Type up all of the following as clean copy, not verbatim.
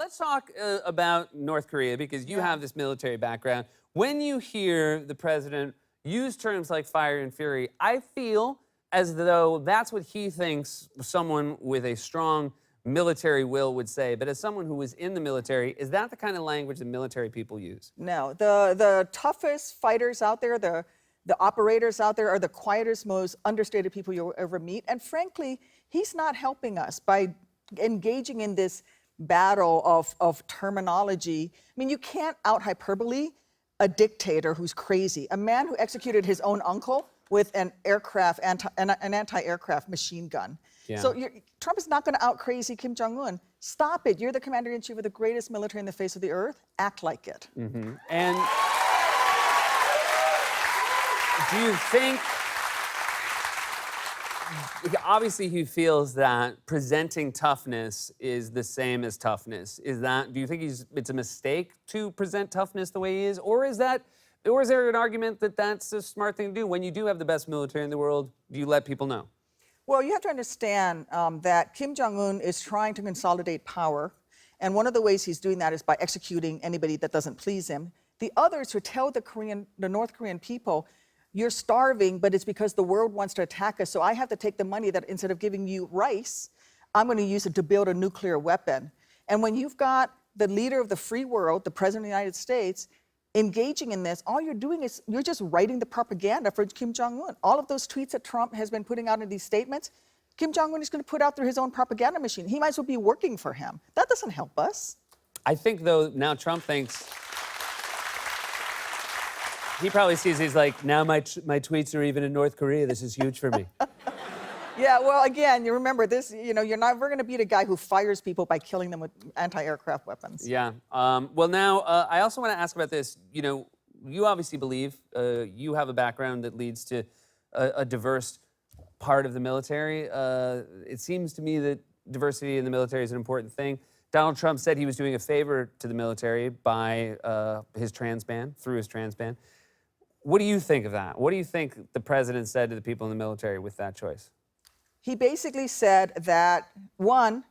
let's talk about North Korea, because you have this military background. When you hear the president use terms like fire and fury, I feel as though that's what he thinks someone with a strong military will would say. But as someone who was in the military, is that the kind of language that military people use? No, the toughest fighters out there, the operators out there are the quietest, most understated people you'll ever meet. And frankly, he's not helping us by engaging in this battle of terminology. I mean, you can't out hyperbole a dictator who's crazy, a man who executed his own uncle with an anti-aircraft machine gun. Yeah. So Trump is not going to out crazy Kim Jong-un. Stop it. You're the commander-in-chief of the greatest military in the face of the earth. Act like it. Mm-hmm. And do you think, obviously he feels that presenting toughness is the same as toughness. Do you think it's a mistake to present toughness the way he is? Or is there an argument that that's a smart thing to do? When you do have the best military in the world, do you let people know? Well, you have to understand that Kim Jong-un is trying to consolidate power. And one of the ways he's doing that is by executing anybody that doesn't please him. The others who tell the North Korean people, you're starving, but it's because the world wants to attack us. So I have to take the money that instead of giving you rice, I'm going to use it to build a nuclear weapon. And when you've got the leader of the free world, the president of the United States, engaging in this, all you're doing is you're just writing the propaganda for Kim Jong-un. All of those tweets that Trump has been putting out in these statements, Kim Jong-un is going to put out through his own propaganda machine. He might as well be working for him. That doesn't help us. I think, though, now Trump thinks, he probably sees, he's like, now my tweets are even in North Korea. This is huge for me. Yeah, well, again, you remember this, you're never going to beat a guy who fires people by killing them with anti-aircraft weapons. Yeah. Well, now, I also want to ask about this. You obviously believe you have a background that leads to a diverse part of the military. It seems to me that diversity in the military is an important thing. Donald Trump said he was doing a favor to the military by his trans ban, through his trans ban. What do you think of that? What do you think the president said to the people in the military with that choice? He basically said that, one,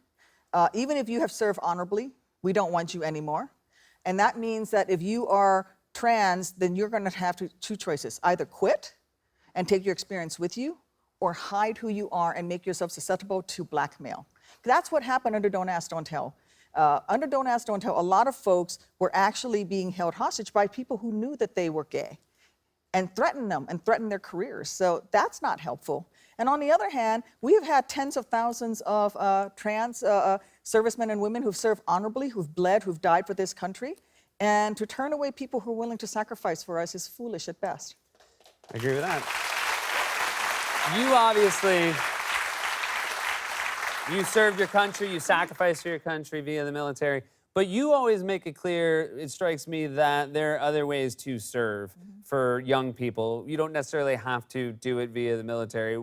even if you have served honorably, we don't want you anymore. And that means that if you are trans, then you're going to have two choices. Either quit and take your experience with you, or hide who you are and make yourself susceptible to blackmail. That's what happened under Don't Ask, Don't Tell. Under Don't Ask, Don't Tell, a lot of folks were actually being held hostage by people who knew that they were gay and threatened them and threatened their careers. So that's not helpful. And on the other hand, we have had tens of thousands of trans servicemen and women who've served honorably, who've bled, who've died for this country. And to turn away people who are willing to sacrifice for us is foolish at best. I agree with that. You obviously, you served your country, you sacrificed for your country via the military. But you always make it clear, it strikes me, that there are other ways to serve for young people. You don't necessarily have to do it via the military.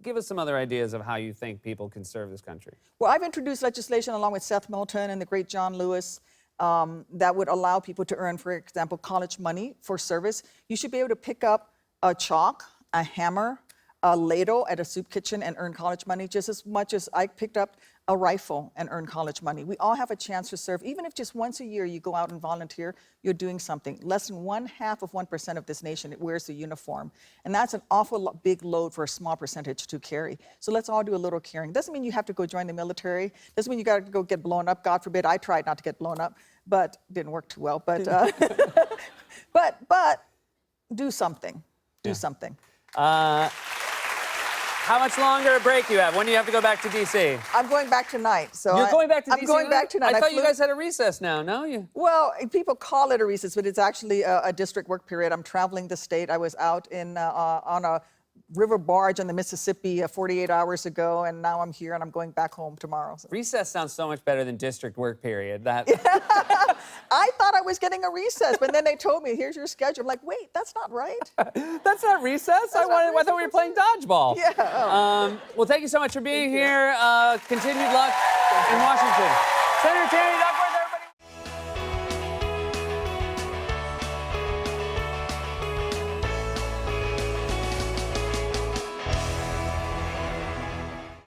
Give us some other ideas of how you think people can serve this country. Well, I've introduced legislation along with Seth Moulton and the great John Lewis that would allow people to earn, for example, college money for service. You should be able to pick up a chalk, a hammer, a ladle at a soup kitchen and earn college money just as much as I picked up a rifle and earn college money. We all have a chance to serve. Even if just once a year you go out and volunteer, you're doing something. Less than 1/2% of this nation wears the uniform. And that's an awful big load for a small percentage to carry. So let's all do a little caring. Doesn't mean you have to go join the military. Doesn't mean you got to go get blown up. God forbid. I tried not to get blown up, but didn't work too well. But, but do something. Do something. How much longer a break do you have? When do you have to go back to D.C.? I'm going back tonight. So You're going back to D.C.? I'm going back tonight. I thought you guys had a recess now, no? Well, people call it a recess, but it's actually a district work period. I'm traveling the state. I was out on a river barge on the Mississippi 48 hours ago, and now I'm here, and I'm going back home tomorrow. So. Recess sounds so much better than district work period. I thought I was getting a recess, but then they told me, here's your schedule. I'm like, wait, that's not right. That's not recess. I thought we were playing dodgeball. Yeah. Well, thank you so much for being here. Continued luck in Washington. Senator Tanny, Dr.